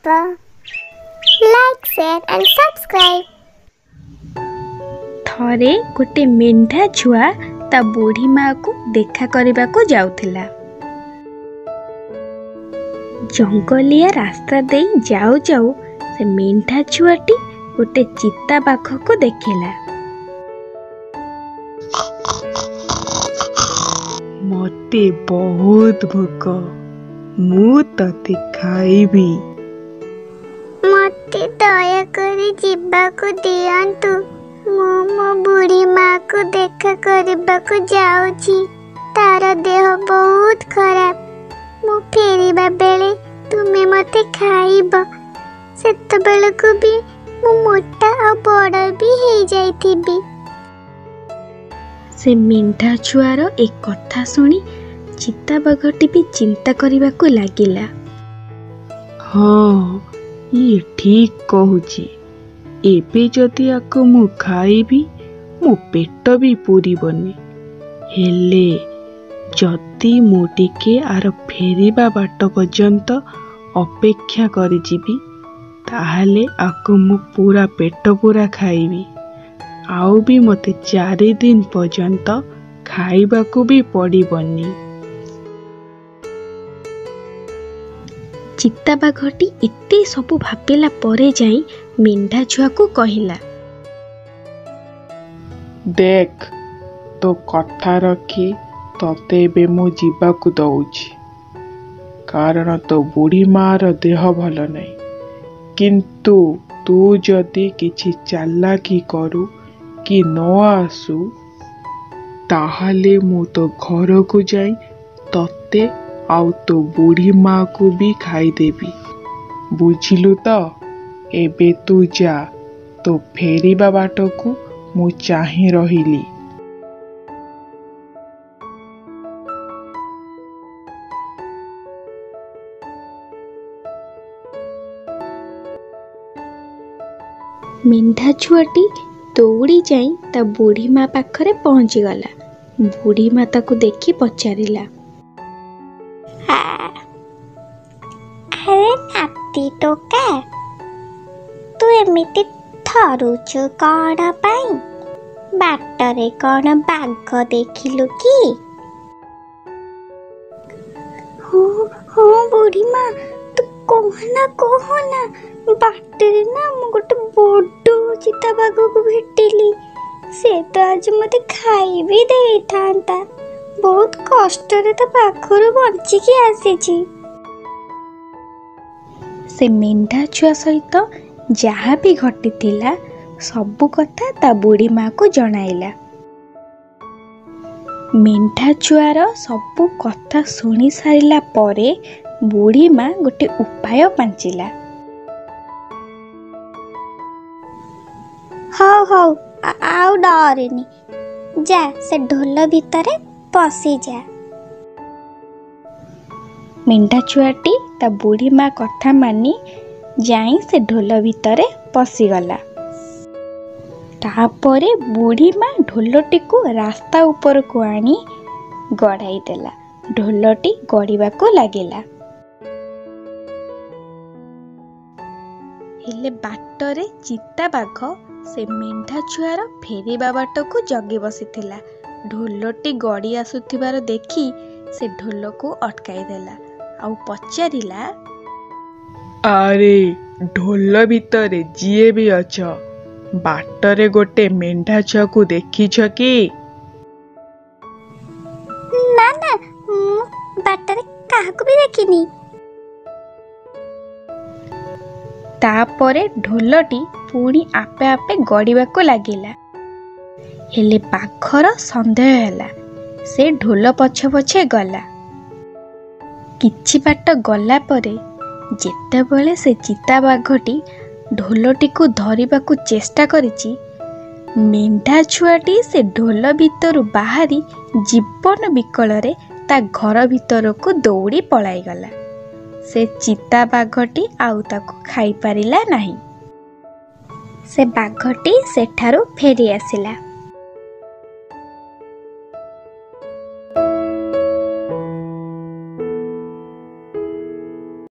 Like, share and subscribe. थरे गोटे मेंढा छुआ ता बुढ़ी माँ को देखा करने को जाउथिला। जंगलिया रास्ता दे जाऊ जाऊ से मेंढा छुआटी गोटे चिता बाघ को देखिला। मते बहुत भूख, मु तते खाइबी। मते दया करी जीवाको दियंतु, मु मो बुढ़ी माँ को देखा करने को जाऊची। तार देह बहुत खराब। मु फेरिबा बेले तुमे मते खाइब। सेतबेलकु भी मु मोटा आ बड़ भी हे जाइथिबी। से मेंढा छुआर एक कथा सुनी चिता बाघटी भी चिंता करने को लागिला। हाँ, ये ठीक कहूची। एबे जदि आको मु खाइबी मो पेट भी पूरीबनी। हेले जदि मु टिके आर फेरिबा बाट पर्यंत अपेक्षा करि जीबी ताहले आको मु पूरा पेट पूरा खाइबी। आउ भी मते 4 दिन पर्यंत खाइबा को भी पड़िबनी। चिता बाघटी एते सबु भाबिला परे जाई मेंढा छुआ को कहिला, देख तो कथा रखी तते बे मु जीवा को दउची। कारण तो बुढ़ी मार देह भल नहीं। किंतु तू जदि किछि चालाकी करू कि न आसु ताहले मु तो घर को जाई तते आउ तो बुढ़ी माँ को भी खाई देबी। बुझिलु तो? एबे तू जा, तो फेरिबा बाट को मु चाहि रहिली। मेंढा छुआटी दौड़ी जाई ता बुढ़ी माँ पाखरे पहुंची गला। बुढ़ी माँ ताको देखी पचारिला, अरे नाती टोका, तू एमिति थरुचु कौन पाई? बाटरे कौन बाघ देखिलु कि? हाँ बुढ़ी माँ, तू कहना बाटरे ना मु गोटे बड़ चिता बाघ को भेटिली। से तो आज मते खाई भी दे थांता। बहुत कष्ट रे तो पाखरु बंची की आसीची। से मेंढा छुआ सहित जहाँ भी घटिथिला सबु कथा ता बुढ़ी माँ को जणाइला। मेंढा छुआर सबु कथा सुनी सारिला परे बुढ़ी माँ गोटे उपाय पांचिला। हौ आउ डरेनी, जा से ढोल भितरे पसी जा। मेंढा छुआटी ता बुढ़ी माँ कथा मानी जाई से ढोल भितरे पसीगला। तापरे बुढ़ी माँ ढोलटी को रास्ता ऊपर को आनी गड़ाई देला। ढोलटी गड़ीबा को लागिला। हेले बाटरे चिता बाघ से मेंढा छुआर फेरिबा बाट को जगी बसिथिला। ढोलटी गड़ी आसुथिबार देखी से ढोल को अटकाई देला आउ पचारिला, अरे ढोल भितरे जिए भी अछ, बाटरे गोटे मेंढा छुआ को देखिछ कि? ना ना, बाटरे काहाको भी देखिनी। तापरे ढोलटी पुणी आपे आपे गड़ीबा को लागिला। हेले बाघर संदेह हैला। से ढोल पछ पछे गला। किछि बाट गला परे जेतेबेले से चिता बाघटी ढोलटी को धरिबा को चेष्टा करिछि, मेंढा छुआटी से ढोल भितरु बाहरी जीवन विकଳରେ ता घर भितर को दौड़ी पलाई गला। से चिता बाघटी आउ ताको खाई पारिला नाही। से बाघटी सेठारु फेरी आसिला।